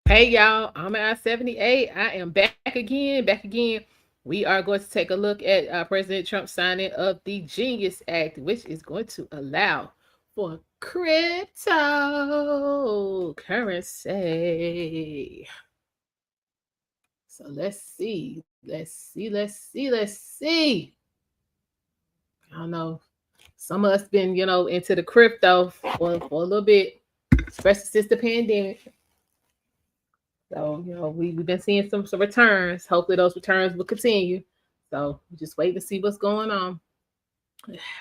Hey y'all, I'm at 78. I am back again, back again. We are going to take a look at President Trump's signing of the Genius Act, which is going to allow for cryptocurrency. So let's see. I don't know. Some of us been, into the crypto for a little bit, especially since the pandemic. So, we've been seeing some returns. Hopefully those returns will continue. So we just wait to see what's going on.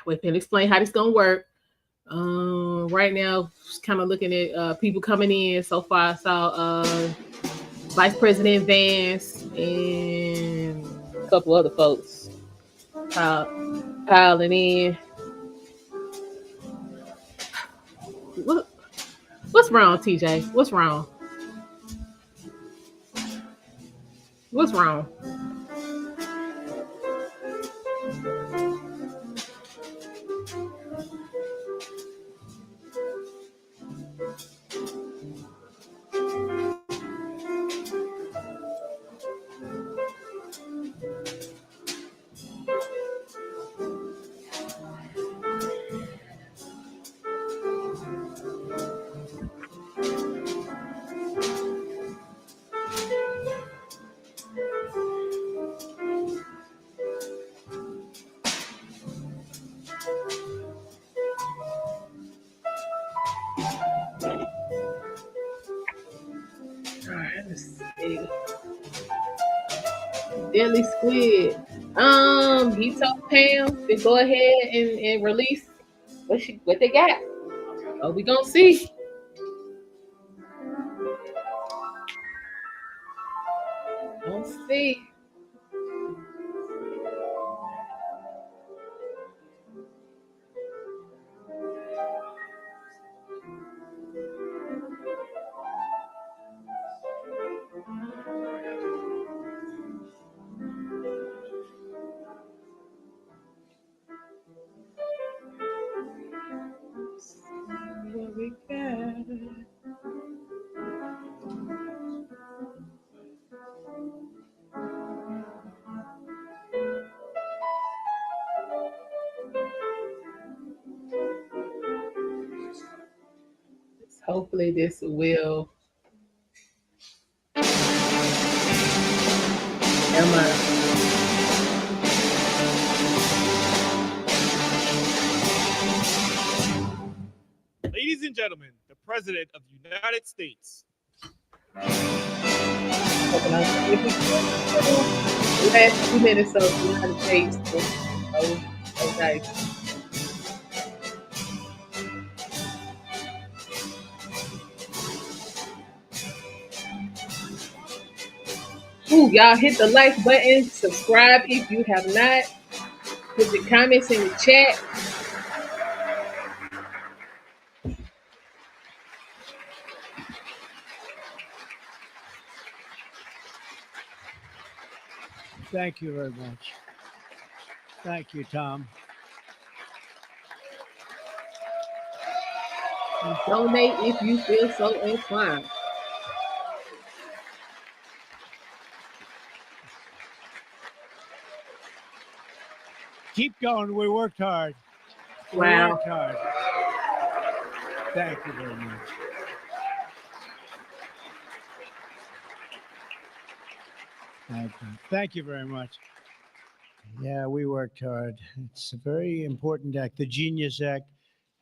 We can explain how this gonna work. Right now, just kind of looking at people coming in. So far, I saw Vice President Vance and a couple other folks pile, piling in. What, what's wrong, TJ? What's wrong? What's wrong? All right, let's see. Deadly Squid. He told Pam to go ahead and release what they got. Oh, we gonna see. Gonna see. What we got. Hopefully this will. Am I? Ladies and gentlemen, the President of the United States. Hoping last 2 minutes of the United States. Oh, okay. Ooh, y'all hit the like button. Subscribe if you have not. Put your comments in the chat. Thank you very much. Thank you, Tom. And donate if you feel so inclined. Keep going. We worked hard. We Wow. worked hard. Thank you very much. Thank you very much. Yeah, we worked hard. It's a very important act, the Genius Act.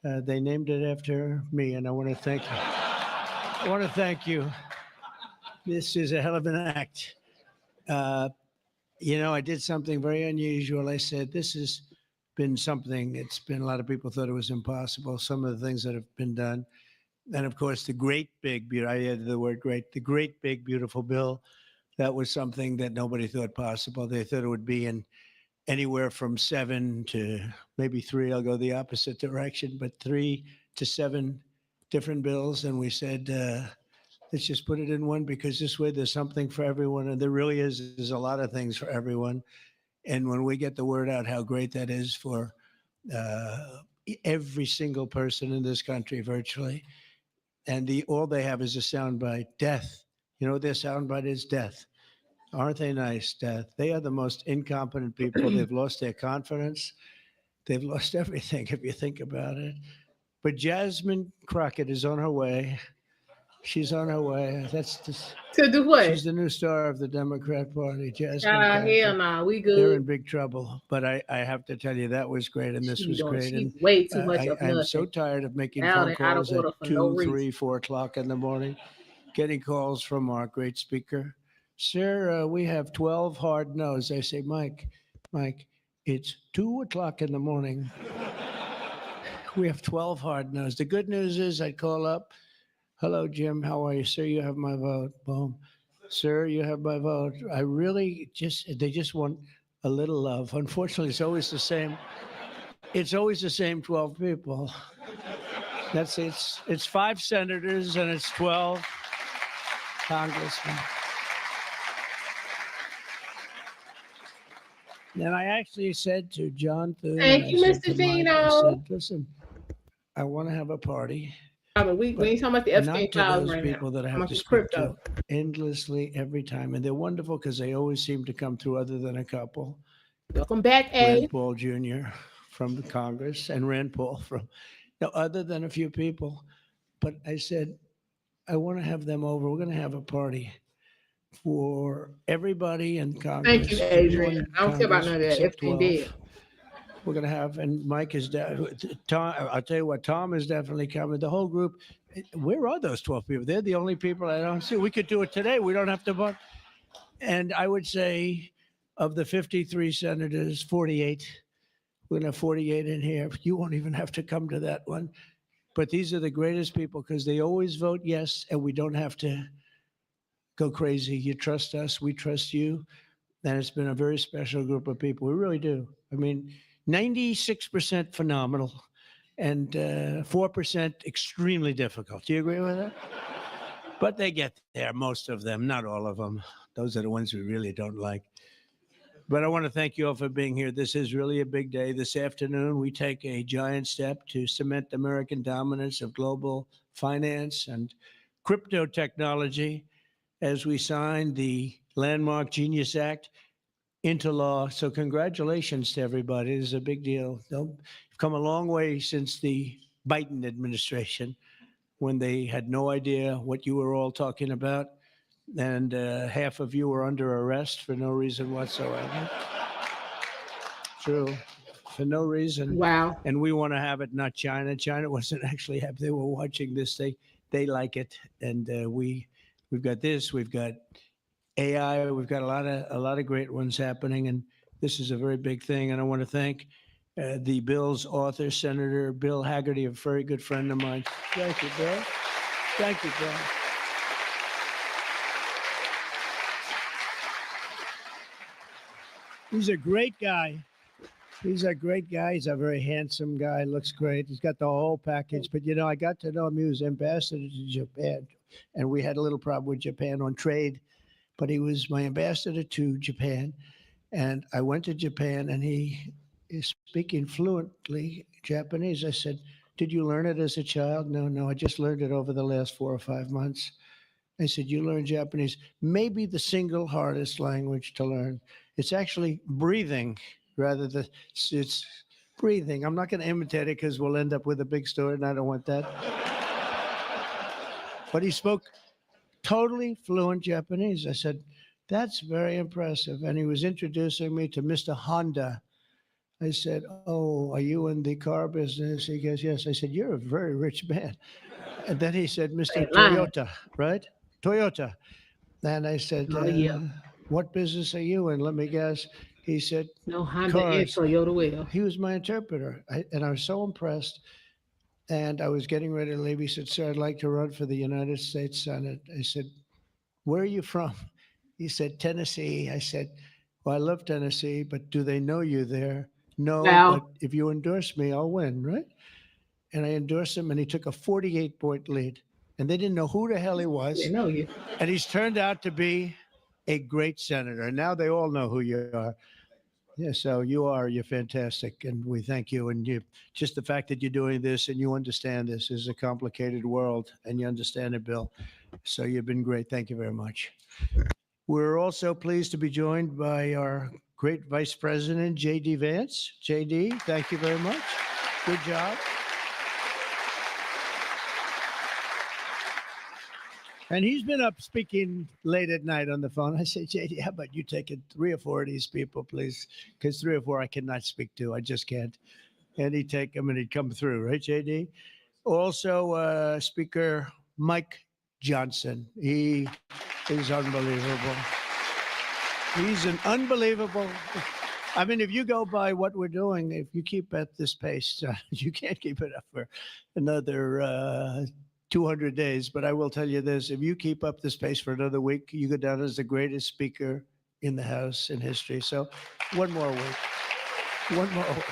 They named it after me, and I want to thank you. I want to thank you. This is a hell of an act. Uh, I did something very unusual. I said, this has been something, it's been a lot of people thought it was impossible, some of the things that have been done. And of course, the great big, I added the word great, the great big, beautiful bill. That was something that nobody thought possible. They thought it would be in anywhere from 7 to maybe 3. I'll go the opposite direction, but 3 to 7 different bills. And we said, let's just put it in one because this way there's something for everyone. And there really is. There's a lot of things for everyone. And when we get the word out how great that is for uh, every single person in this country virtually, and all they have is a soundbite, death. You know, their soundbite is death. Aren't they nice, death? They are the most incompetent people. They've lost their confidence. They've lost everything, if you think about it. But Jasmine Crockett is on her way. She's on her way. That's just, To do what? she's the new star of the Democrat Party, Jasmine Hell Crockett. nah, we They're in good. big trouble. But I have to tell you, that was great, and this She was doing, great. she's And way too much of I'm so nothing. tired of making Out phone and out of calls at order for no 2, reason. 3, 4 o'clock in the morning, getting calls from our great speaker. Sir, we have 12 hard no's. I say, Mike, it's 2 o'clock in the morning. We have 12 hard no's. The good news is I call up. Hello, Jim. How are you? Sir, you have my vote. Boom. Sir, you have my vote. I really they just want a little love. Unfortunately, it's always the same. It's always the same 12 people. It's 5 senators and it's 12 congressmen. And I actually said to John Thune, Thank you, I said Mr. to Mike, I Gino. said, listen, I want to have a party. I mean, we ain't talking about the Not Epstein to files those right people now. that I I'm have talking to about speak to crypto. endlessly every time. And they're wonderful because they always seem to come through other than a couple. Welcome back, Rand A. Paul Jr. from the Congress and Rand Paul from, no, other than a few people. But I said, I want to have them over. We're going to have a party for everybody in Congress. Thank you, everyone Adrian. in I don't care about Congress none of that. except Epstein 12. dead. We're going to have, and Mike is, Tom, I'll tell you what, Tom is definitely coming. The whole group, where are those 12 people? They're the only people I don't see. We could do it today. We don't have to vote. And I would say of the 53 senators, 48, we're going to have 48 in here. You won't even have to come to that one. But these are the greatest people because they always vote yes, and we don't have to go crazy. You trust us, we trust you. And it's been a very special group of people. We really do. I mean, 96% phenomenal and 4% extremely difficult. Do you agree with that? But they get there, most of them, not all of them. Those are the ones we really don't like. But I want to thank you all for being here. This is really a big day. This afternoon, we take a giant step to cement American dominance of global finance and crypto technology as we sign the landmark Genius Act into law. So congratulations to everybody. This is a big deal. You've come a long way since the Biden administration when they had no idea what you were all talking about. And half of you were under arrest for no reason whatsoever. True. For no reason. Wow. And we want to have it, not China. China wasn't actually happy. They were watching this. They like it. And we've got this. We've got AI. We've got a lot of great ones happening. And this is a very big thing. And I want to thank the bill's author, Senator Bill Haggerty, a very good friend of mine. Thank you, Bill. Thank you, Bill. He's a great guy. He's a great guy. He's a very handsome guy. Looks great. He's got the whole package. But, you know, I got to know him. He was ambassador to Japan. And we had a little problem with Japan on trade. But he was my ambassador to Japan. And I went to Japan, and he is speaking fluently Japanese. I said, did you learn it as a child? No, I just learned it over the last 4 or 5 months. I said, you learn Japanese, maybe the single hardest language to learn. It's actually breathing rather than it's breathing. I'm not going to imitate it because we'll end up with a big story, and I don't want that. But he spoke totally fluent Japanese. I said, that's very impressive. And he was introducing me to Mr. Honda. I said, oh, are you in the car business? He goes, yes. I said, you're a very rich man. And then he said, Mr. Toyota, right? Toyota. And I said, yeah. what business are you in? Let me guess. He said, No Honda cars. and Toyota will. He was my interpreter. And I was so impressed. And I was getting ready to leave. He said, sir, I'd like to run for the United States Senate. I said, where are you from? He said, Tennessee. I said, well, I love Tennessee, but do they know you there? No, Wow. but if you endorse me, I'll win, right? And I endorsed him, and he took a 48-point lead. And they didn't know who the hell he was. They know you. And he's turned out to be a great senator. And now they all know who you are. Yeah, so you're fantastic, and we thank you. And you, just the fact that you're doing this and you understand this is a complicated world, and you understand it, Bill. So you've been great. Thank you very much. We're also pleased to be joined by our great Vice President, J.D. Vance. J.D., thank you very much. Good job. And he's been up speaking late at night on the phone. I said, JD, how about you taking 3 or 4 of these people, please? Because 3 or 4 I cannot speak to. I just can't. And he'd take them and he'd come through, right, JD? Also, Speaker Mike Johnson. He is unbelievable. He's an unbelievable. I mean, if you go by what we're doing, if you keep at this pace, you can't keep it up for another 200 days. But I will tell you this, if you keep up this pace for another week, you go down as the greatest speaker in the House in history. So one more week. One more week.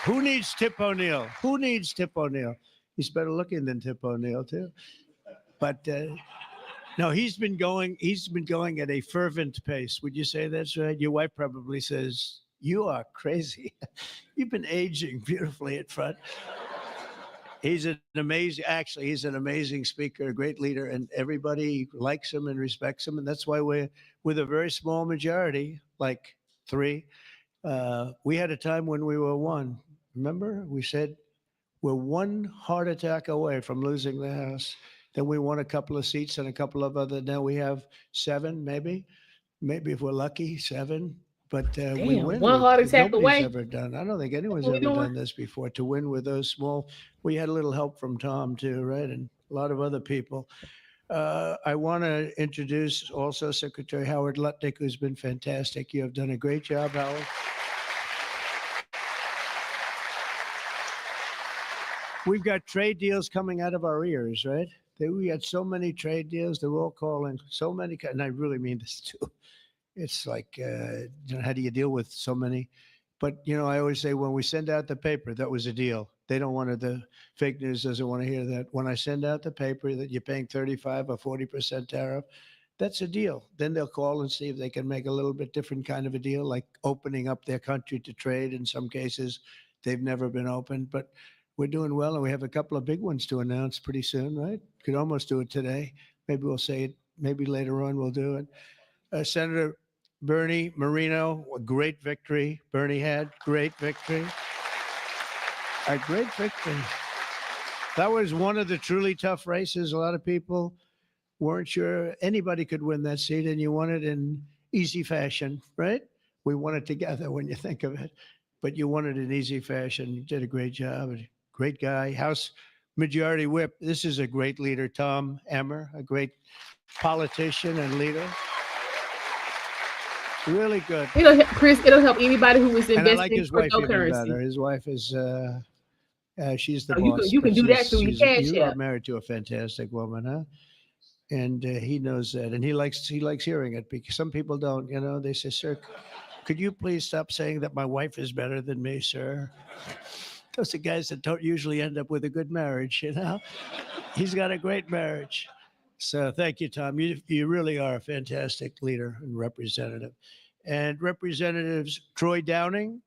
Who needs Tip O'Neill? Who needs Tip O'Neill? He's better looking than Tip O'Neill, too. But no, he's been going at a fervent pace. Would you say that's right? Your wife probably says, you are crazy. You've been aging beautifully at front. He's an amazing speaker, a great leader, and everybody likes him and respects him. And that's why we're with a very small majority, like 3. We had a time when we were 1. Remember? We said we're 1 heart attack away from losing the House. Then we won a couple of seats and a couple of other. Now we have 7, maybe if we're lucky, 7. But we win. 1 heart attack Nobody's away. ever done. I don't think anyone's What we ever doing? done this before, to win with those small. We had a little help from Tom too, right? And a lot of other people. I want to introduce also Secretary Howard Lutnick, who's been fantastic. You have done a great job, Howard. We've got trade deals coming out of our ears, right? We had so many trade deals. They're all calling so many, and I really mean this too. It's like, how do you deal with so many? But, I always say when we send out the paper, that was a deal. They don't want the fake news doesn't want to hear that. When I send out the paper that you're paying 35 or 40% tariff, that's a deal. Then they'll call and see if they can make a little bit different kind of a deal, like opening up their country to trade. In some cases, they've never been opened, but we're doing well, and we have a couple of big ones to announce pretty soon, right? Could almost do it today. Maybe we'll say it. Maybe later on we'll do it. Senator Bernie Moreno, a great victory. Bernie had great victory. A great victory. That was one of the truly tough races. A lot of people weren't sure anybody could win that seat, and you won it in easy fashion, right? We won it together when you think of it, but you won it in easy fashion. You did a great job. Great guy. House Majority Whip. This is a great leader, Tom Emmer, a great politician and leader. Really good. Chris, it'll help anybody who is And I investing like in his wife even cryptocurrency. better. His wife is, she's the Oh, boss. you can but do that through your Cash You are App. married to a fantastic woman, huh? And he knows that, and he likes hearing it, because some people don't. They say, "Sir, could you please stop saying that my wife is better than me, sir?" Those are guys that don't usually end up with a good marriage. He's got a great marriage. So thank you, Tom. You really are a fantastic leader and representative. And Representatives Troy Downing,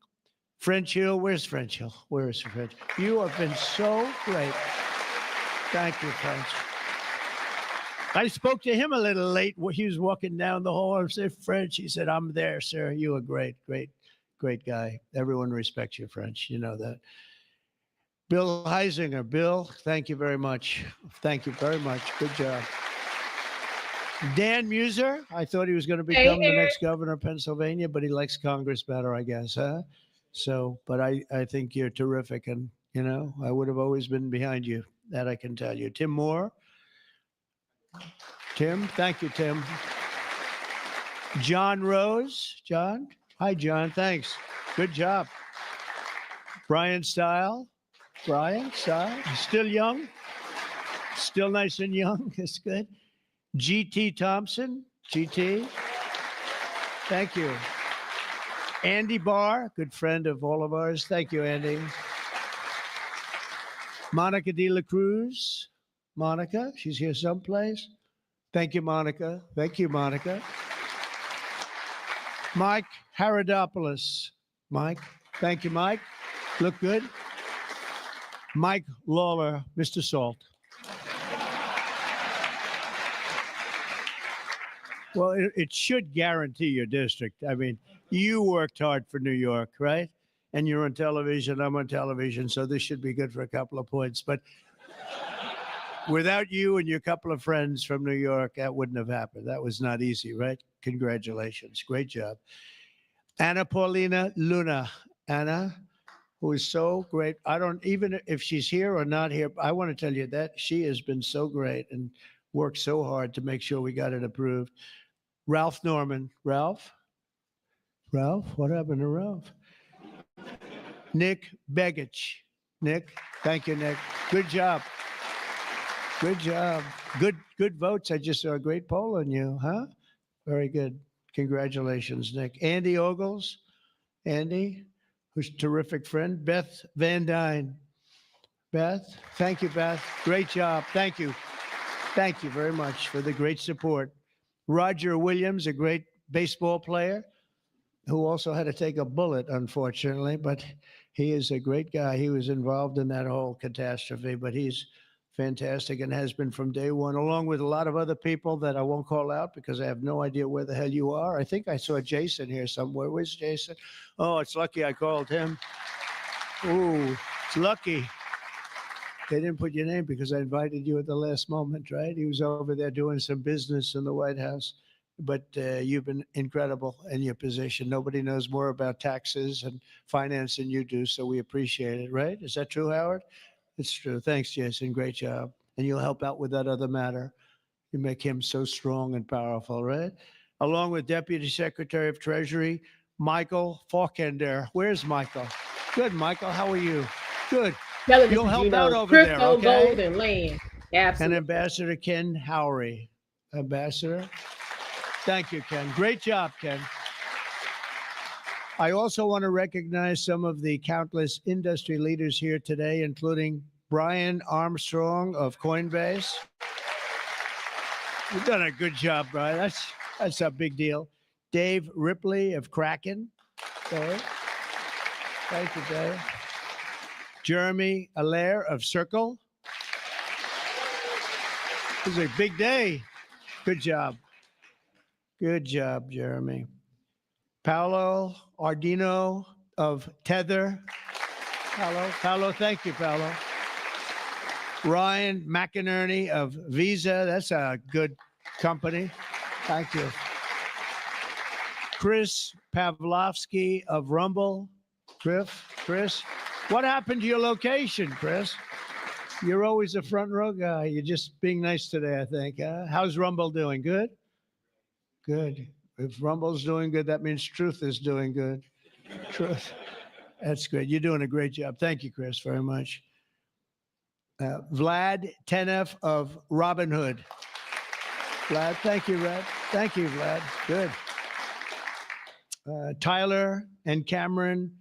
French Hill. Where's French Hill? Where is French? You have been so great. Thank you, French. I spoke to him a little late. He was walking down the hall. I said, French. He said, I'm there, sir. You are great, great, great guy. Everyone respects you, French. You know that. Bill Heisinger. Bill, thank you very much. Thank you very much. Good job. Dan Muser. I thought he was going to become the next governor of Pennsylvania, but he likes Congress better, I guess, huh? So, but I think you're terrific. And, I would have always been behind you. That I can tell you. Tim Moore. Tim, thank you, Tim. John Rose. John. Hi, John. Thanks. Good job. Brian Stile. Brian Stile. Still young. Still nice and young. That's good. GT Thompson. GT. Thank you. Andy Barr, good friend of all of ours. Thank you, Andy. Monica De La Cruz. Monica, she's here someplace. Thank you, Monica. Thank you, Monica. Mike Haridopoulos. Mike, thank you, Mike. Look good. Mike Lawler, Mr. Salt. Well, it should guarantee your district. I mean, you worked hard for New York, right? And you're on television, I'm on television, so this should be good for a couple of points. But without you and your couple of friends from New York, that wouldn't have happened. That was not easy, right? Congratulations. Great job. Anna Paulina Luna. Anna, who is so great. I don't, even if she's here or not here, I want to tell you that she has been so great and worked so hard to make sure we got it approved. Ralph Norman. Ralph? Ralph? What happened to Ralph? Nick Begich. Nick, thank you, Nick. Good job. Good job. Good votes. I just saw a great poll on you, huh? Very good. Congratulations, Nick. Andy Ogles. Andy, who's a terrific friend. Beth Van Dyne. Beth, thank you, Beth. Great job. Thank you. Thank you very much for the great support. Roger Williams, a great baseball player who also had to take a bullet, unfortunately, but he is a great guy. He was involved in that whole catastrophe, but he's fantastic and has been from day one, along with a lot of other people that I won't call out because I have no idea where the hell you are. I think I saw Jason here somewhere. Where's Jason? Oh, it's lucky I called him. Ooh, it's lucky. They didn't put your name because I invited you at the last moment, right? He was over there doing some business in the White House. But you've been incredible in your position. Nobody knows more about taxes and finance than you do, so we appreciate it, right? Is that true, Howard? It's true. Thanks, Jason. Great job. And you'll help out with that other matter. You make him so strong and powerful, right? Along with Deputy Secretary of Treasury, Michael Faulkender. Where's Michael? Good, Michael. How are you? Good. You'll help out over there, crypto, okay? gold, and land. Absolutely. And Ambassador Ken Howry. Ambassador. Thank you, Ken. Great job, Ken. I also want to recognize some of the countless industry leaders here today, including Brian Armstrong of Coinbase. You've done a good job, Brian. That's a big deal. Dave Ripley of Kraken. Dave. Thank you, Dave. Jeremy Allaire of Circle. This is a big day. Good job. Good job, Jeremy. Paolo Ardino of Tether. Paolo, thank you, Paolo. Ryan McInerney of Visa. That's a good company. Thank you. Chris Pavlovsky of Rumble. Chris, what happened to your location, Chris? You're always a front row guy. You're just being nice today, I think. How's Rumble doing? Good? Good. If Rumble's doing good, that means Truth is doing good. Truth. That's good. You're doing a great job. Thank you, Chris, very much. Vlad Tenev of Robinhood. Vlad, thank you, Vlad. Thank you, Vlad. Good. Tyler and Cameron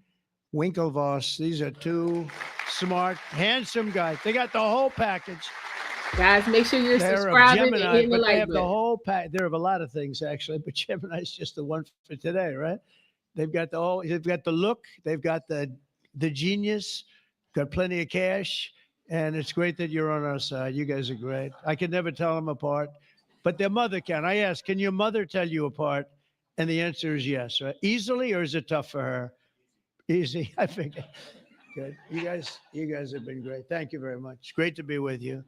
Winklevoss. These are two smart, handsome guys. They got the whole package. Guys, make sure you're subscribing and hitting the like button. They have the whole pack. There are a lot of things actually, but Gemini's just the one for today, right? They've got the whole. They've got the look. They've got the genius. Got plenty of cash, and it's great that you're on our side. You guys are great. I can never tell them apart, but their mother can. I asked, can your mother tell you apart? And the answer is yes. Right? Easily, or is it tough for her? Easy. I figured. Good. You guys have been great. Thank you very much. Great to be with you.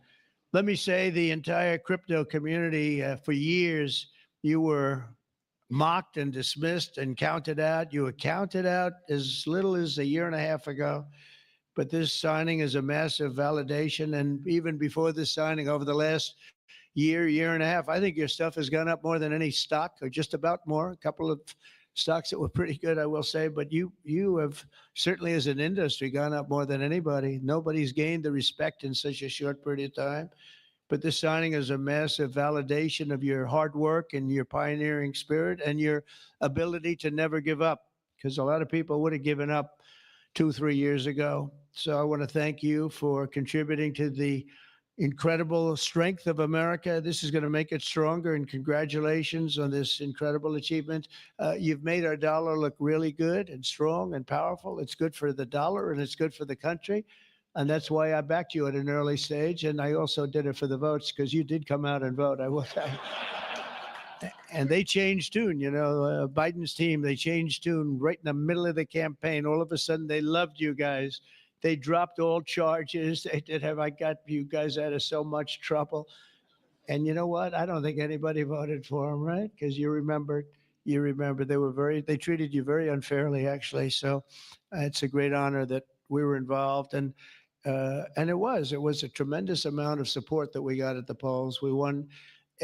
Let me say the entire crypto community, for years, you were mocked and dismissed and counted out. You were counted out as little as a year and a half ago. But this signing is a massive validation. And even before this signing, over the last year and a half, I think your stuff has gone up more than any stock, or just about more. A couple of stocks that were pretty good, I will say. But you have certainly, as an industry, gone up more than anybody. Nobody's gained the respect in such a short period of time. But this signing is a massive validation of your hard work and your pioneering spirit and your ability to never give up, because a lot of people would have given up 2-3 years ago. So I want to thank you for contributing to the incredible strength of America. This is going to make it stronger, and congratulations on this incredible achievement. You've made our dollar look really good and strong and powerful. It's good for the dollar and it's good for the country. And that's why I backed you at an early stage. And I also did it for the votes, because you did come out and vote. I will tell you. And they changed tune, Biden's team, they changed tune right in the middle of the campaign. All of a sudden, they loved you guys. They dropped all charges. They did have, I got you guys out of so much trouble. And you know what? I don't think anybody voted for them, right? Because you remember they treated you very unfairly, actually. So it's a great honor that we were involved. And it was a tremendous amount of support that we got at the polls. We won.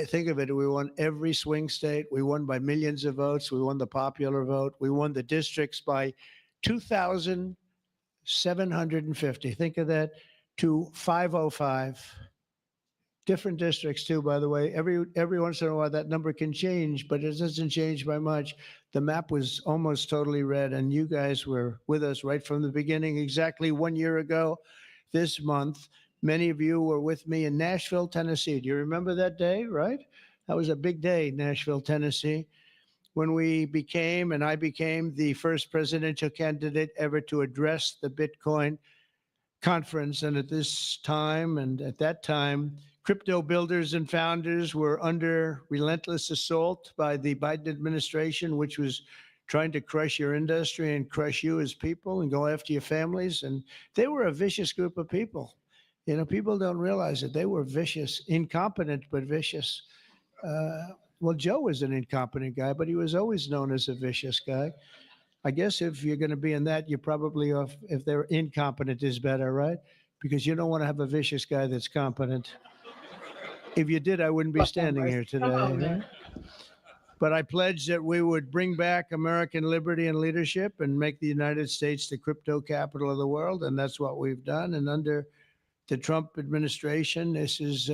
Think of it, we won every swing state. We won by millions of votes. We won the popular vote. We won the districts by 2,750. Think of that, to 505. Different districts too, by the way. Every once in a while that number can change, but it doesn't change by much. The map was almost totally red, and you guys were with us right from the beginning. Exactly 1 year ago this month, many of you were with me in Nashville, Tennessee. Do you remember that day, right? That was a big day, Nashville, Tennessee, when I became the first presidential candidate ever to address the Bitcoin conference. And at that time, crypto builders and founders were under relentless assault by the Biden administration, which was trying to crush your industry and crush you as people and go after your families. And they were a vicious group of people. People don't realize it. They were vicious, incompetent, but vicious. Well, Joe was an incompetent guy, but he was always known as a vicious guy. I guess if you're going to be in that, you're probably off. If they're incompetent is better, right? Because you don't want to have a vicious guy that's competent. If you did, I wouldn't be standing here today. Right? But I pledged that we would bring back American liberty and leadership and make the United States the crypto capital of the world. And that's what we've done. And under the Trump administration, this is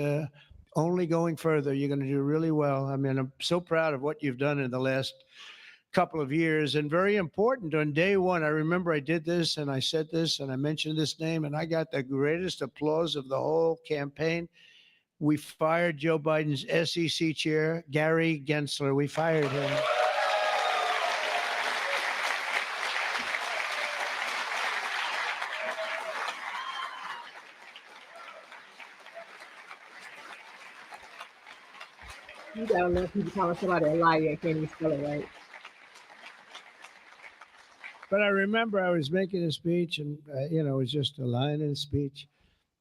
only going further. You're going to do really well. I mean, I'm so proud of what you've done in the last couple of years. And very important, on day one, I remember I did this and I said this and I mentioned this name, and I got the greatest applause of the whole campaign. We fired Joe Biden's SEC chair, Gary Gensler. We fired him. You gotta love people calling somebody a liar and can't even spell it right. But I remember I was making a speech, and it was just a line in a speech.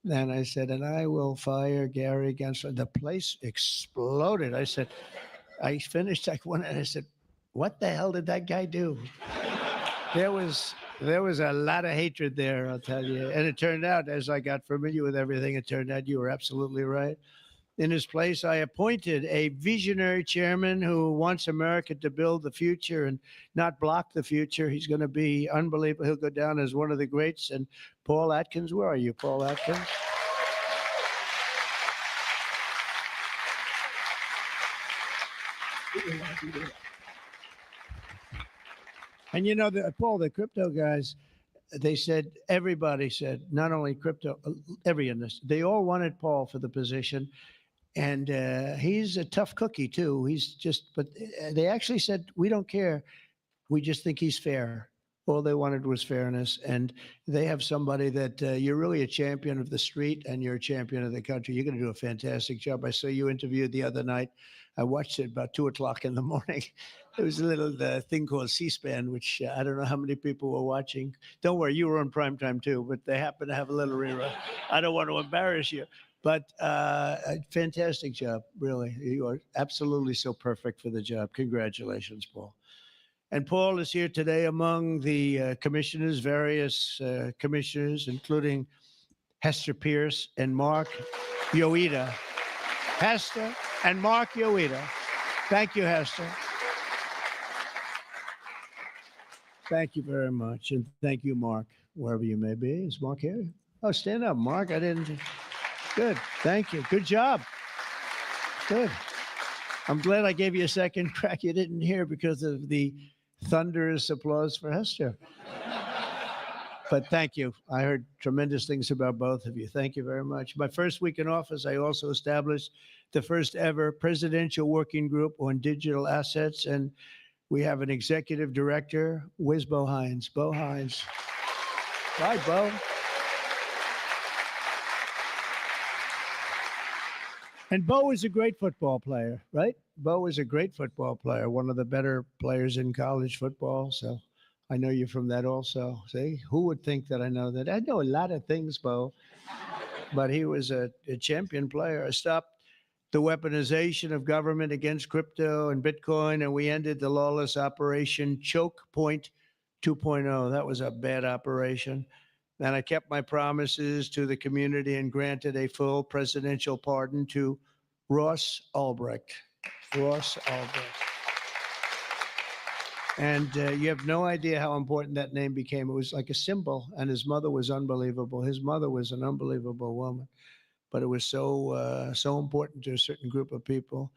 And I said, and I will fire Gary Gensler. The place exploded. I said, I finished like one, and I said, what the hell did that guy do? There was a lot of hatred there, I'll tell you. And it turned out, as I got familiar with everything, it turned out you were absolutely right. In his place, I appointed a visionary chairman who wants America to build the future and not block the future. He's going to be unbelievable. He'll go down as one of the greats. And Paul Atkins, where are you, Paul Atkins? And Paul, the crypto guys, everybody said, not only crypto, every industry, they all wanted Paul for the position. And he's a tough cookie, too. But they actually said, we don't care. We just think he's fair. All they wanted was fairness. And they have somebody that you're really a champion of the street and you're a champion of the country. You're going to do a fantastic job. I saw you interviewed the other night. I watched it about 2:00 in the morning. There was a little thing called C-SPAN, which I don't know how many people were watching. Don't worry, you were on primetime, too. But they happen to have a little rerun. I don't want to embarrass you. But a fantastic job, really. You are absolutely so perfect for the job. Congratulations, Paul. And Paul is here today among the commissioners, various commissioners, including Hester Pierce and Mark Yoida. Hester and Mark Yoida. Thank you, Hester. Thank you very much. And thank you, Mark, wherever you may be. Is Mark here? Oh, stand up, Mark. I didn't. Good. Thank you. Good job. Good. I'm glad I gave you a second crack you didn't hear because of the thunderous applause for Hester. But thank you. I heard tremendous things about both of you. Thank you very much. My first week in office, I also established the first ever presidential working group on digital assets. And we have an executive director. Where's Bo Hines? Bo Hines. Hi, Bo. And Bo is a great football player, right? Bo is a great football player, one of the better players in college football. So I know you from that also. See, who would think that I know that? I know a lot of things, Bo, but he was a champion player. I stopped the weaponization of government against crypto and Bitcoin, and we ended the lawless operation Choke Point 2.0. That was a bad operation. And I kept my promises to the community and granted a full presidential pardon to Ross Ulbricht. Ross Ulbricht. And you have no idea how important that name became. It was like a symbol, and his mother was unbelievable. His mother was an unbelievable woman, but it was so important to a certain group of people.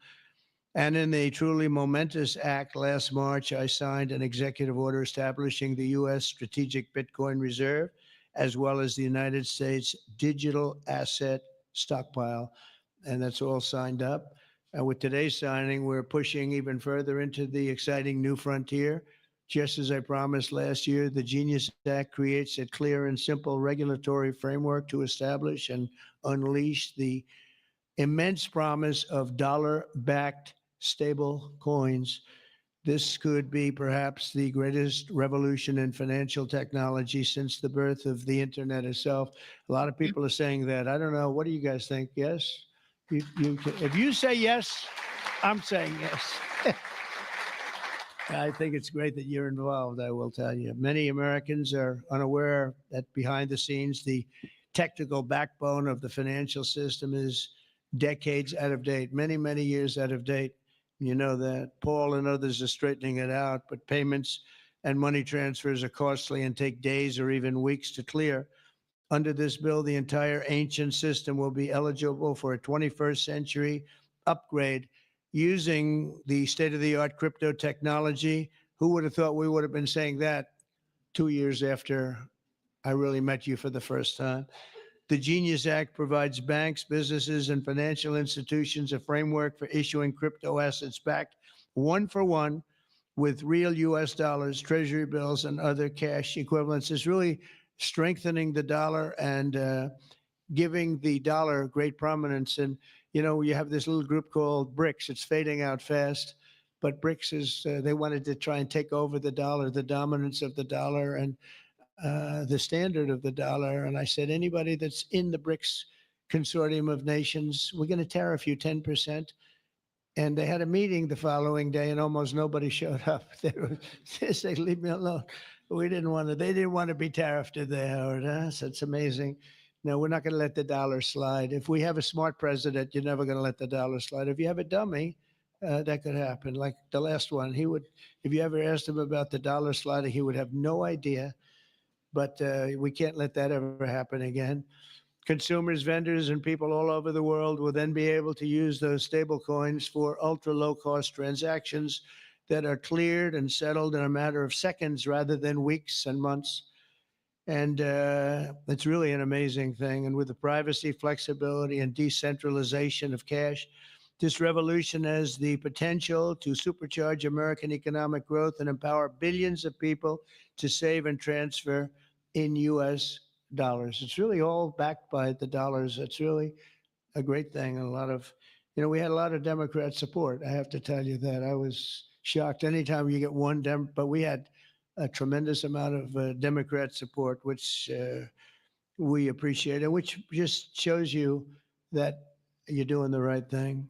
And in a truly momentous act last March, I signed an executive order establishing the U.S. Strategic Bitcoin Reserve, as well as the United States Digital Asset Stockpile. And that's all signed up. And with today's signing, we're pushing even further into the exciting new frontier. Just as I promised last year, the GENIUS Act creates a clear and simple regulatory framework to establish and unleash the immense promise of dollar-backed stable coins. This could be perhaps the greatest revolution in financial technology since the birth of the internet itself. A lot of people are saying that. I don't know. What do you guys think? Yes? If you say yes, I'm saying yes. I think it's great that you're involved, I will tell you. Many Americans are unaware that behind the scenes, the technical backbone of the financial system is decades out of date, many, many years out of date. You know that. Paul and others are straightening it out, but payments and money transfers are costly and take days or even weeks to clear. Under this bill, the entire ancient system will be eligible for a 21st century upgrade using the state-of-the-art crypto technology. Who would have thought we would have been saying that 2 years after I really met you for the first time? The GENIUS Act provides banks, businesses, and financial institutions a framework for issuing crypto assets backed one for one with real U.S. dollars, treasury bills, and other cash equivalents. It's really strengthening the dollar and giving the dollar great prominence. And, you know, you have this little group called BRICS. It's fading out fast. But BRICS is, they wanted to try and take over the dollar, the dominance of the dollar, and the standard of the dollar. And I said, anybody that's in the BRICS consortium of nations, we're going to tariff you 10%. And they had a meeting the following day, and almost nobody showed up. They said, leave me alone. We didn't want to, they didn't want to be tariffed, did they, Howard? Huh? So it's amazing. No, we're not going to let the dollar slide. If we have a smart president, you're never going to let the dollar slide. If you have a dummy, that could happen. Like the last one, he would, if you ever asked him about the dollar sliding, he would have no idea. But we can't let that ever happen again. Consumers, vendors, and people all over the world will then be able to use those stable coins for ultra low cost transactions that are cleared and settled in a matter of seconds rather than weeks and months. And it's really an amazing thing. And with the privacy, flexibility, and decentralization of cash, this revolution has the potential to supercharge American economic growth and empower billions of people to save and transfer in U.S. dollars. It's really all backed by the dollars. It's really a great thing. And a lot of, you know, we had a lot of Democrat support. I have to tell you that. I was shocked anytime you get one but we had a tremendous amount of Democrat support, which we appreciate, and which just shows you that you're doing the right thing.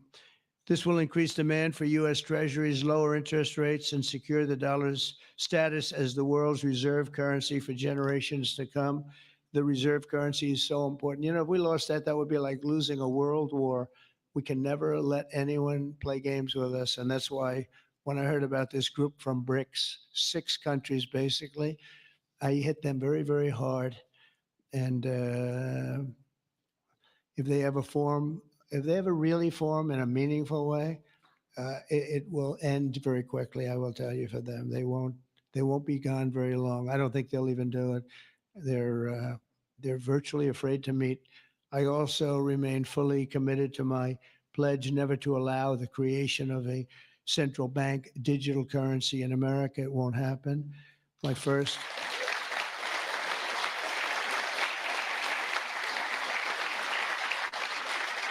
This will increase demand for U.S. Treasuries, lower interest rates, and secure the dollar's status as the world's reserve currency for generations to come. The reserve currency is so important. You know, if we lost that, that would be like losing a world war. We can never let anyone play games with us. And that's why when I heard about this group from BRICS, 6 countries basically, I hit them very, very hard. And if they ever really form in a meaningful way, it will end very quickly. I will tell you, for them, they won't be gone very long. I don't think they'll even do it. They're virtually afraid to meet. I also remain fully committed to my pledge never to allow the creation of a central bank digital currency in America. It won't happen. My first.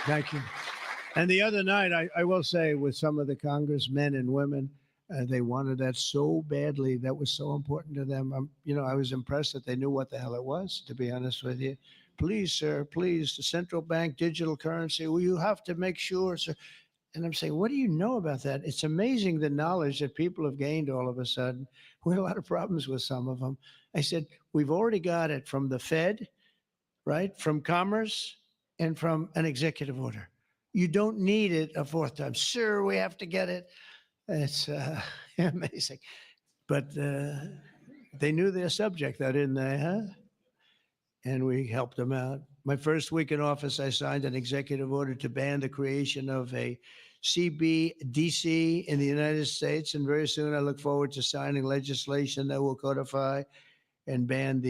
Thank you. And the other night, I will say, with some of the congressmen and women, they wanted that so badly. That was so important to them. I was impressed that they knew what the hell it was, to be honest with you. Please, sir, please, the central bank digital currency. Well, you have to make sure, sir. And I'm saying, what do you know about that? It's amazing the knowledge that people have gained all of a sudden. We had a lot of problems with some of them. I said, we've already got it from the Fed, right? From Commerce and from an executive order. You don't need it a fourth time. Sir, we have to get it. It's amazing. But they knew their subject, though, didn't they, huh? And we helped them out. My first week in office, I signed an executive order to ban the creation of a CBDC in the United States. And very soon I look forward to signing legislation that will codify and ban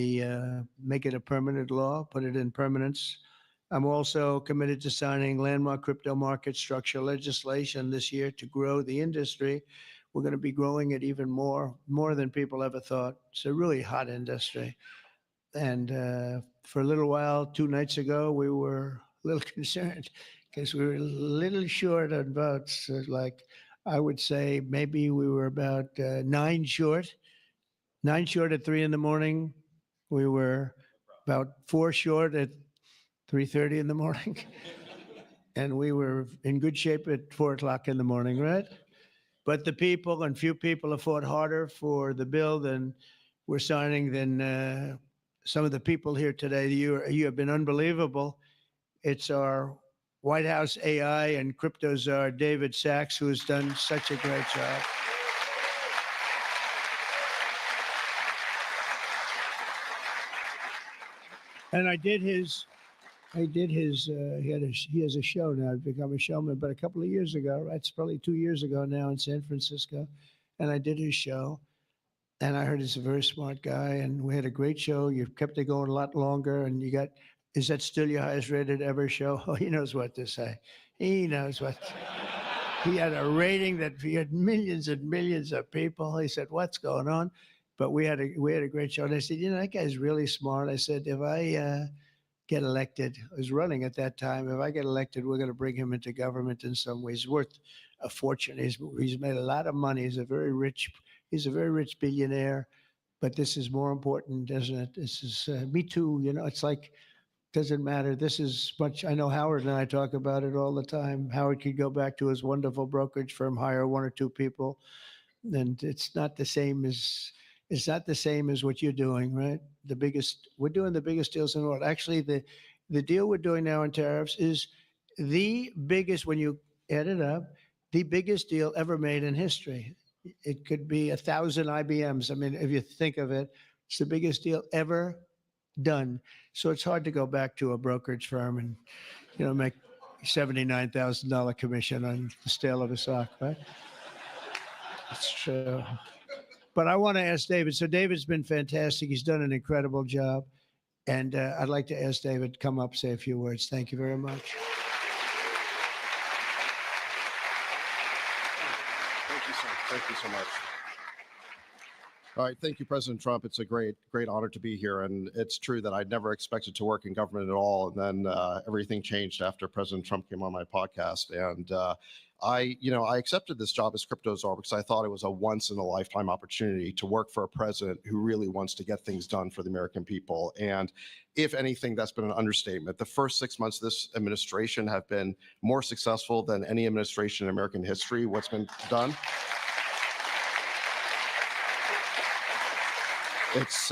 make it a permanent law, put it in permanence. I'm also committed to signing landmark crypto market structure legislation this year to grow the industry. We're going to be growing it even more than people ever thought. It's a really hot industry. And for a little while, 2 nights ago, we were a little concerned because we were a little short on votes. Like, I would say maybe we were about 9 short. 9 short at 3 a.m. We were about 4 short at 3:30 in the morning. And we were in good shape at 4 o'clock in the morning, right? But the people, and few people, have fought harder for the bill than we're signing than some of the people here today. You have been unbelievable. It's our White House AI and crypto czar, David Sachs, who has done such a great job. And he has a show now. I've become a showman, but a couple of years ago, right? It's probably 2 years ago now in San Francisco. And I did his show. And I heard he's a very smart guy. And we had a great show. You've kept it going a lot longer. And is that still your highest rated ever show? Oh, he knows what to say. He knows what. He had a rating that he had millions and millions of people. He said, what's going on? But we had a great show. And I said, that guy's really smart. I said, if I get elected, I was running at that time. If I get elected, we're going to bring him into government in some ways. He's worth a fortune. He's made a lot of money. He's a very rich billionaire. But this is more important, isn't it? This is me too. It's like, doesn't matter. This is much. I know Howard and I talk about it all the time. Howard could go back to his wonderful brokerage firm, hire 1 or 2 people, and it's not the same as what you're doing, right? We're doing the biggest deals in the world. Actually, the deal we're doing now in tariffs is the biggest, when you add it up, the biggest deal ever made in history. It could be 1,000 IBMs. I mean, if you think of it, it's the biggest deal ever done. So it's hard to go back to a brokerage firm and, make $79,000 commission on the sale of a stock, right? It's true. But I want to ask David. So David's been fantastic. He's done an incredible job. And I'd like to ask David to come up, say a few words. Thank you very much. Thank you so much. All right. Thank you, President Trump. It's a great honor to be here. And it's true that I never expected to work in government at all. And then everything changed after President Trump came on my podcast. And I accepted this job as crypto czar because I thought it was a once in a lifetime opportunity to work for a president who really wants to get things done for the American people. And if anything, that's been an understatement. The first 6 months of this administration have been more successful than any administration in American history. What's been done? It's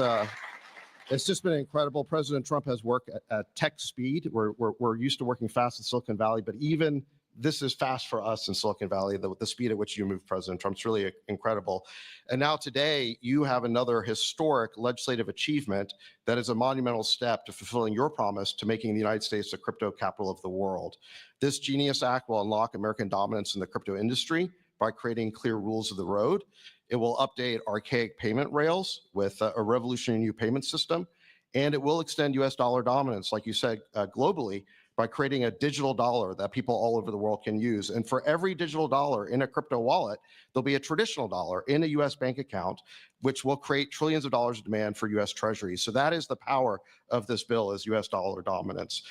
just been incredible. President Trump has worked at tech speed. We're used to working fast in Silicon Valley, but even this is fast for us in Silicon Valley, the speed at which you move President Trump's really incredible. And now today, you have another historic legislative achievement that is a monumental step to fulfilling your promise to making the United States the crypto capital of the world. This GENIUS Act will unlock American dominance in the crypto industry by creating clear rules of the road. It will update archaic payment rails with a revolutionary new payment system. And it will extend US dollar dominance, like you said, globally, by creating a digital dollar that people all over the world can use. And for every digital dollar in a crypto wallet, there'll be a traditional dollar in a US bank account, which will create trillions of dollars of demand for US treasuries. So that is the power of this bill, is US dollar dominance.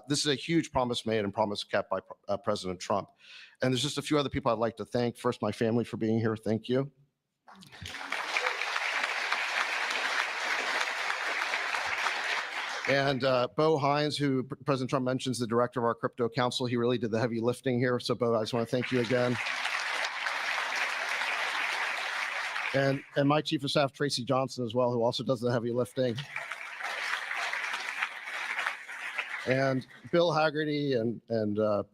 This is a huge promise made and promise kept by President Trump. And there's just a few other people I'd like to thank. First, my family for being here. Thank you. And Bo Hines, who President Trump mentions, the director of our crypto council, he really did the heavy lifting here. So Bo, I just want to thank you again. And my chief of staff, Tracy Johnson, as well, who also does the heavy lifting. And Bill Haggerty and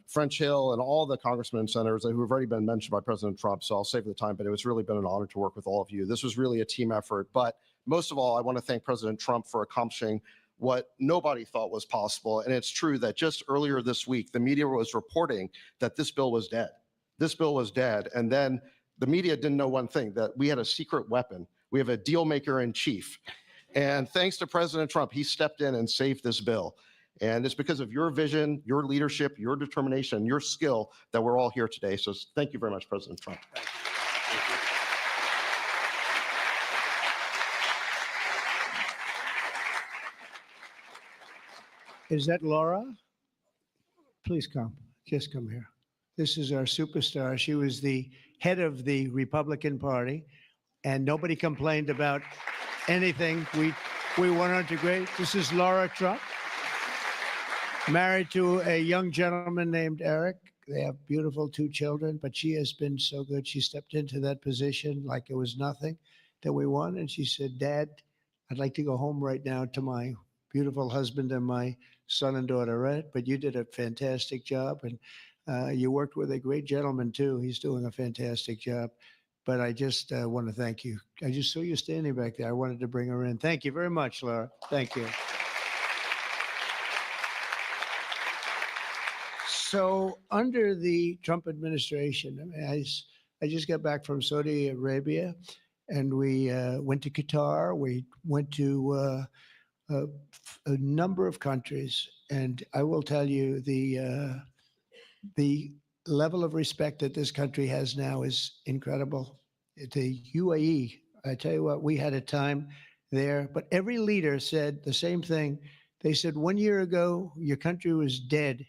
French Hill and all the congressmen and senators who have already been mentioned by President Trump. So I'll save the time, but it was really been an honor to work with all of you. This was really a team effort. But most of all, I want to thank President Trump for accomplishing what nobody thought was possible. And it's true that just earlier this week, the media was reporting that this bill was dead. This bill was dead. And then the media didn't know one thing, that we had a secret weapon. We have a deal maker in chief. And thanks to President Trump, he stepped in and saved this bill. And it's because of your vision, your leadership, your determination, your skill that we're all here today. So thank you very much, President Trump. Thank you. Is that Laura? Please come. Just come here. This is our superstar. She was the head of the Republican Party, and nobody complained about anything. We went on to great. This is Laura Trump, married to a young gentleman named Eric. They have beautiful 2 children, but she has been so good. She stepped into that position like it was nothing that we won. And she said, Dad, I'd like to go home right now to my beautiful husband and my son and daughter, right? But you did a fantastic job, and you worked with a great gentleman too. He's doing a fantastic job. But I just want to thank you. I just saw you standing back there. I wanted to bring her in. Thank you very much, Laura. Thank you. So under the Trump administration, I mean, I just got back from Saudi Arabia, and we went to Qatar. We went to a number of countries, and I will tell you the level of respect that this country has now is incredible. The UAE, I tell you what, we had a time there, but every leader said the same thing. They said 1 year ago, your country was dead.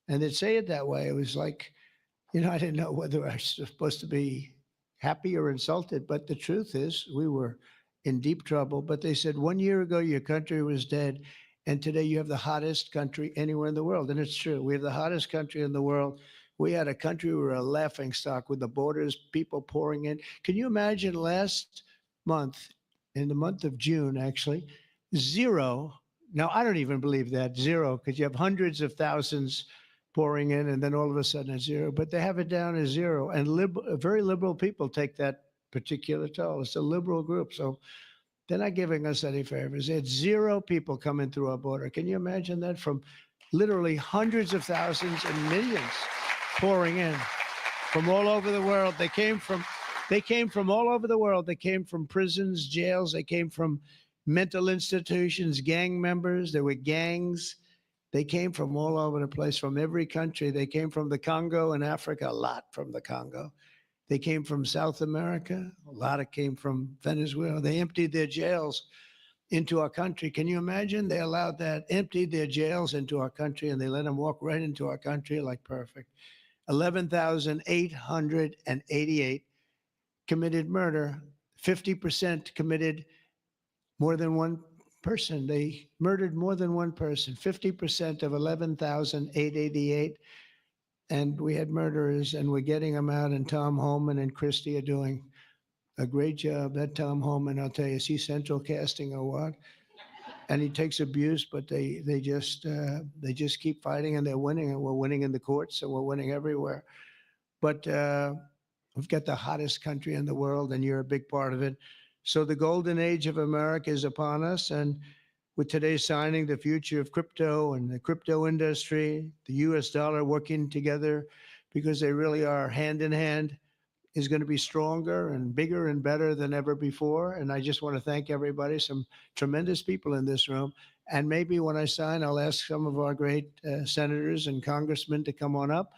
And they'd say it that way. It was like, you know, I didn't know whether I was supposed to be happy or insulted, but the truth is we were in deep trouble. But they said 1 year ago, your country was dead. And today you have the hottest country anywhere in the world. And it's true. We have the hottest country in the world. We had a country, we were a laughing stock with the borders, people pouring in. Can you imagine last month, in the month of June, actually, 0. Now, I don't even believe that, 0, because you have hundreds of thousands pouring in, and then all of a sudden it's 0. But they have it down as 0. And very liberal people take that particular toll. It's a liberal group. So they're not giving us any favors. It's 0 people coming through our border. Can you imagine that? From literally hundreds of thousands and millions pouring in from all over the world. They came from all over the world. They came from prisons, jails. They came from mental institutions, gang members. There were gangs. They came from all over the place, from every country. They came from the Congo in Africa, a lot from the Congo. They came from South America. A lot of came from Venezuela. They emptied their jails into our country. Can you imagine? They allowed that, emptied their jails into our country, and they let them walk right into our country like perfect. 11,888 committed murder. 50% committed more than one person. They murdered more than one person. 50% of 11,888. And we had murderers, and we're getting them out. And Tom Homan and Christie are doing a great job. That Tom Homan, I'll tell you, is he central casting or what? And he takes abuse, but they just keep fighting, and they're winning. And we're winning in the courts, so we're winning everywhere. But we've got the hottest country in the world, and you're a big part of it. So the golden age of America is upon us, and with today's signing, the future of crypto and the crypto industry, the U.S. dollar working together, because they really are hand in hand. is going to be stronger and bigger and better than ever before. And I just want to thank everybody, some tremendous people in this room. And maybe when I sign, I'll ask some of our great senators and congressmen to come on up.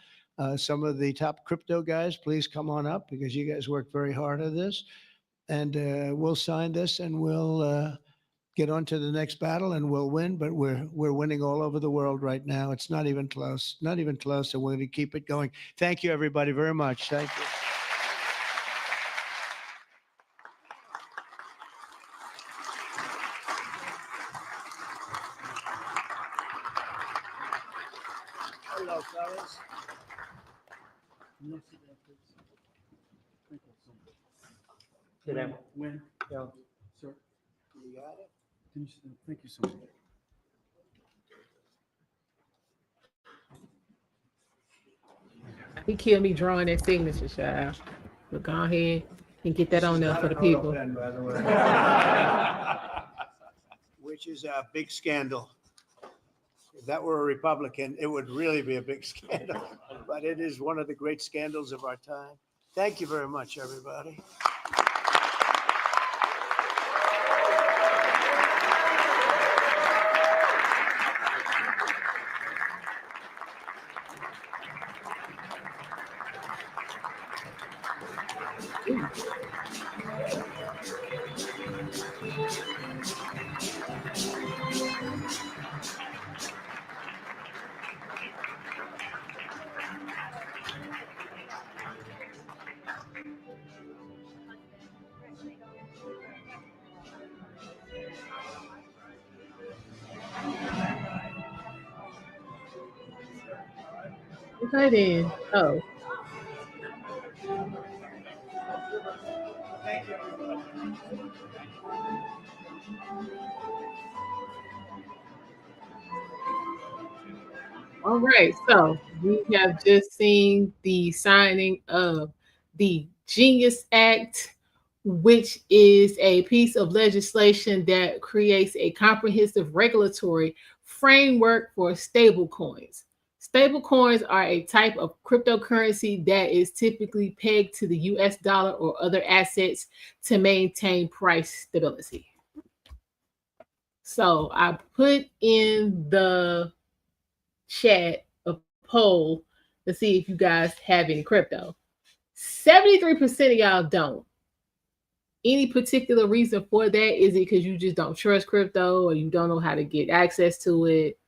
Some of the top crypto guys, please come on up because you guys work very hard on this. And we'll sign this and we'll get on to the next battle and we'll win. But we're winning all over the world right now. It's not even close, not even close. And we're going to keep it going. Thank you, everybody, very much. Thank you. Hello, fellas. Did I win? Yeah. Sir? You got it? Thank you so much. He killed me drawing that signature, child. But go ahead and get that on there for the people. Pen, by the way. Which is a big scandal. If that were a Republican, it would really be a big scandal. But it is one of the great scandals of our time. Thank you very much, everybody. Okay then. Oh. Thank you, everybody. All right, so we have just seen the signing of the Genius Act, which is a piece of legislation that creates a comprehensive regulatory framework for stablecoins. Stablecoins are a type of cryptocurrency that is typically pegged to the US dollar or other assets to maintain price stability. So I put in the chat a poll to see if you guys have any crypto. 73% of y'all don't. Any particular reason for that? Is it because you just don't trust crypto or you don't know how to get access to it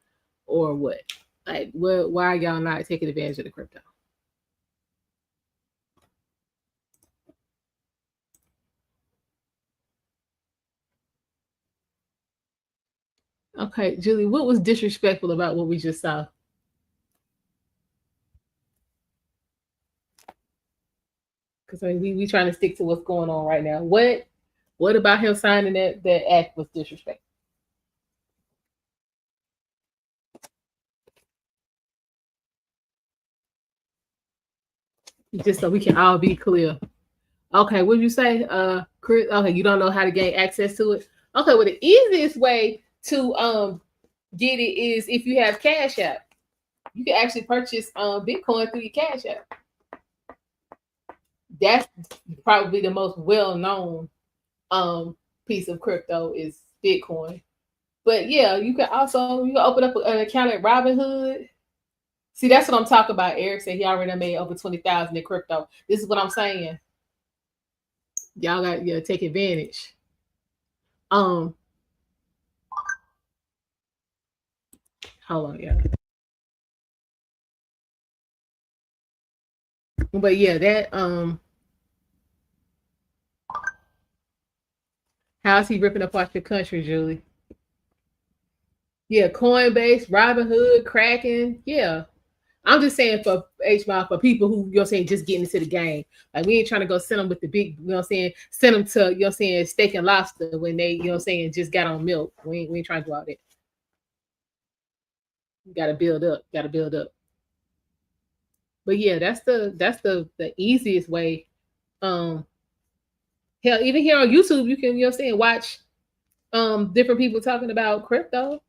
or what? Like, why are y'all not taking advantage of the crypto? Okay, Julie, what was disrespectful about what we just saw? Because I mean, we trying to stick to what's going on right now. What about him signing that act was disrespectful? Just so we can all be clear. Okay, what did you say, Chris? Okay, you don't know how to gain access to it. Okay, well, the easiest way to get it is if you have Cash App. You can actually purchase Bitcoin through your Cash App. That's probably the most well-known piece of crypto is Bitcoin. But yeah, you can open up an account at Robinhood. See, that's what I'm talking about. Eric said he already made over 20,000 in crypto. This is what I'm saying. Y'all got to take advantage. Hold on, yeah. But yeah, that how's he ripping apart your country, Julie? Yeah, Coinbase, Robinhood, Kraken. Yeah. I'm just saying for for people who, saying, just getting into the game. Like, we ain't trying to go send them with the big, send them to, steak and lobster when they, just got on milk. We ain't trying to do all that. You gotta build up. But yeah, that's the easiest way. Hell, even here on YouTube, you can, watch different people talking about crypto.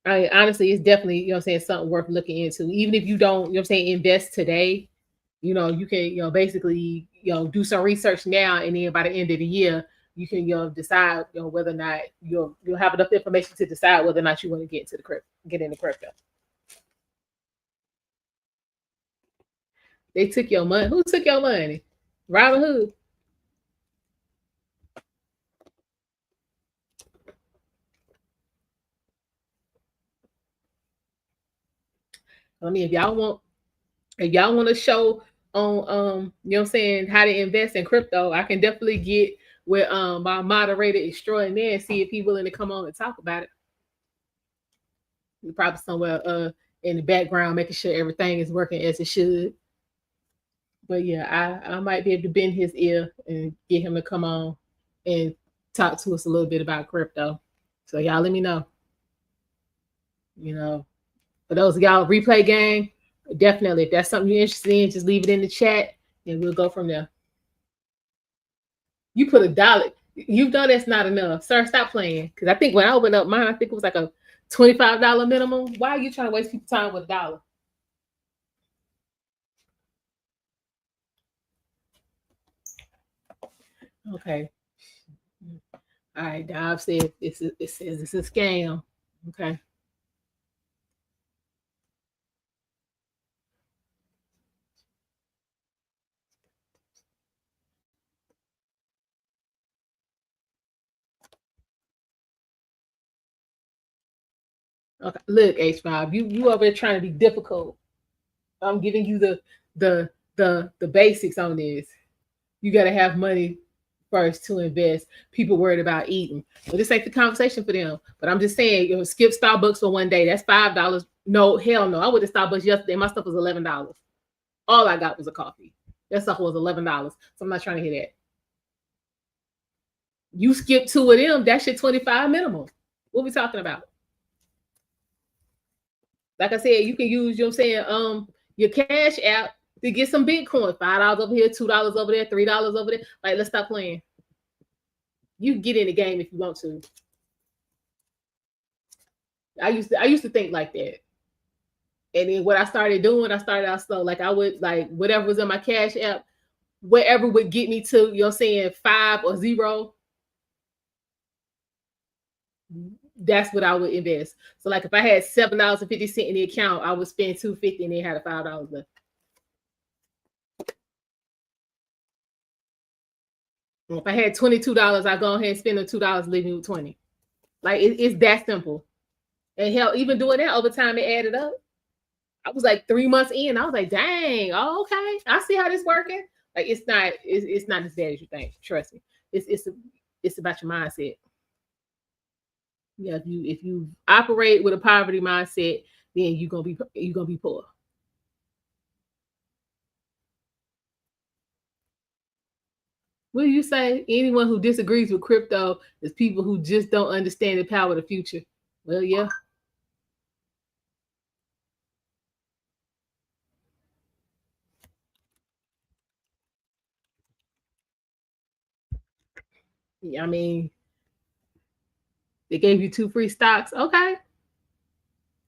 Honestly, it's definitely, something worth looking into. Even if you don't, invest today, you can, basically, do some research now, and then by the end of the year, you can, decide, whether or not you'll have enough information to decide whether or not you want to get into crypto. They took your money. Who took your money? Robinhood. I mean, if y'all want to show on how to invest in crypto, I can definitely get with my moderator extraordinaire and see if he's willing to come on and talk about it. You're probably somewhere in the background making sure everything is working as it should. But yeah, I might be able to bend his ear and get him to come on and talk to us a little bit about crypto. So y'all let me know. For those of y'all replay gang, definitely, if that's something you're interested in, just leave it in the chat and we'll go from there. You put $1. You know that's not enough. Sir, stop playing. Because I think when I opened up mine, I think it was like a $25 minimum. Why are you trying to waste people's time with $1? Okay. All right, Dob said it says it's a scam. Okay. Okay. Look, H5, you over there trying to be difficult. I'm giving you the basics on this. You got to have money first to invest. People worried about eating. But this ain't the conversation for them. But I'm just saying, skip Starbucks for one day. That's $5. No, hell no. I went to Starbucks yesterday. My stuff was $11. All I got was a coffee. That stuff was $11. So I'm not trying to hear that. You skip 2 of them, that's your 25 minimum. What we talking about? Like I said, you can use, your Cash app to get some Bitcoin. $5 over here, $2 over there, $3 over there. Like, let's stop playing. You can get in the game if you want to. I used to think like that. And then what I started doing, I started out slow. Like I would, like, whatever was in my Cash app, whatever would get me to, 5 or 0. That's what I would invest. So like if I had $7.50 in the account, I would spend $2.50 and then had a $5 left. If I had $22, I'd go ahead and spend the $2, leave me with $20. Like it's that simple. And hell, even doing that over time, it added up. I was like 3 months in. I was like, dang, oh, okay. I see how this working. Like it's not as bad as you think. Trust me. It's about your mindset. Yeah, if you operate with a poverty mindset, then you're gonna be poor. What do you say? Anyone who disagrees with crypto is people who just don't understand the power of the future. Well, yeah. I mean, they gave you 2 free stocks. Okay.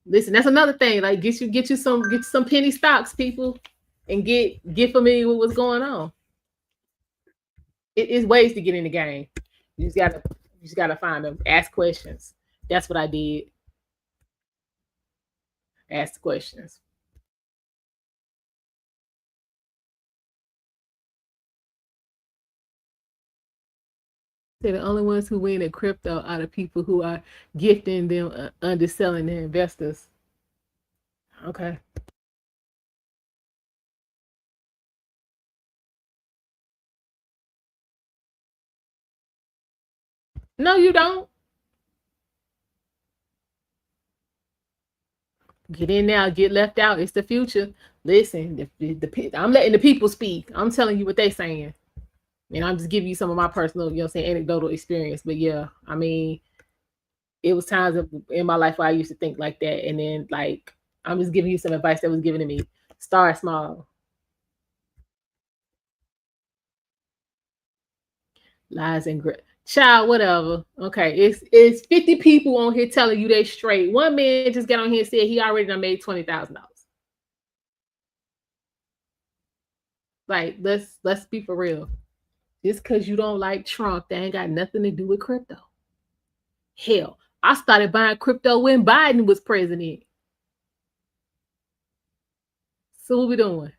Listen, that's another thing. Like get you some penny stocks, people, and get familiar with what's going on. It is ways to get in the game. You just gotta find them. Ask questions. That's what I did. Ask the questions. The only ones who win in crypto are the people who are gifting them underselling their investors. Okay. No, you don't. Get in now, get left out. It's the future. Listen, I'm letting the people speak. I'm telling you what they're saying. And I'm just giving you some of my personal, anecdotal experience. But yeah, I mean, it was times in my life where I used to think like that. And then, like, I'm just giving you some advice that was given to me. Start small. Lies and grit. Child, whatever. Okay, it's 50 people on here telling you they straight. One man just got on here and said he already done made $20,000. Like, let's be for real. Just because you don't like Trump, that ain't got nothing to do with crypto. Hell, I started buying crypto when Biden was president. So what we doing?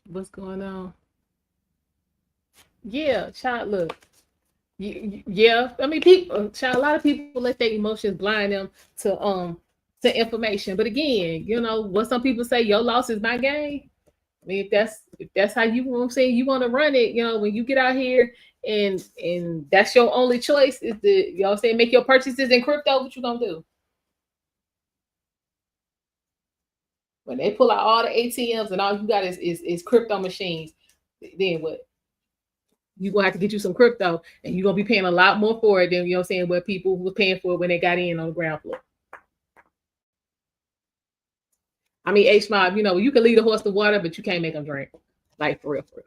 What's going on? Yeah, child, look. Yeah, I mean, people, child, a lot of people let their emotions blind them to information. But again, what some people say, your loss is my gain. I mean, if that's how you want to say you want to run it, when you get out here and that's your only choice is to, make your purchases in crypto, what you gonna do? When they pull out all the ATMs and all you got is crypto machines, then what? You gonna have to get you some crypto, and you're gonna be paying a lot more for it than what people were paying for it when they got in on the ground floor. I mean, H-Mob, you can lead a horse to water, but you can't make them drink. Like, for real, for real.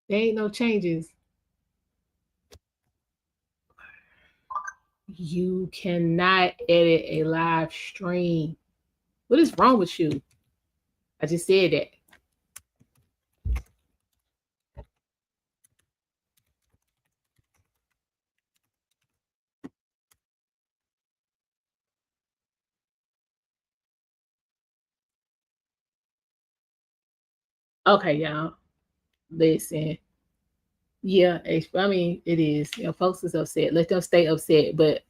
There ain't no changes. You cannot edit a live stream. What is wrong with you? I just said that. Okay, y'all. Listen. Yeah, I mean, it is. Folks is upset. Let them stay upset. But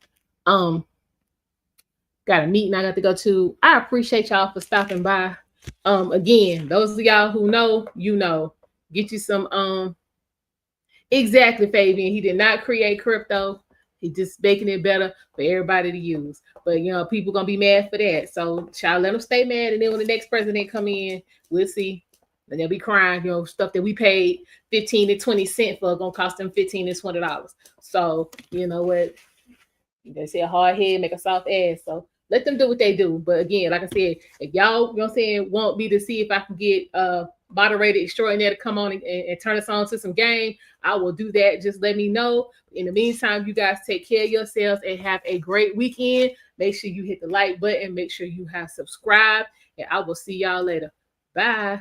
got a meeting I got to go to. I appreciate y'all for stopping by. Again, those of y'all who know, get you some exactly, Fabian. He did not create crypto. He just making it better for everybody to use. But people gonna be mad for that. So child, let them stay mad, and then when the next president come in, we'll see. And they'll be crying, stuff that we paid 15 to 20 cents for gonna cost them $15 to $20. So you know what? They say a hard head make a soft ass. So let them do what they do. But again, like I said, if y'all, want me to see if I can get moderated extraordinaire to come on and turn us on to some game, I will do that. Just let me know. In the meantime, you guys take care of yourselves and have a great weekend. Make sure you hit the like button. Make sure you have subscribed. And I will see y'all later. Bye.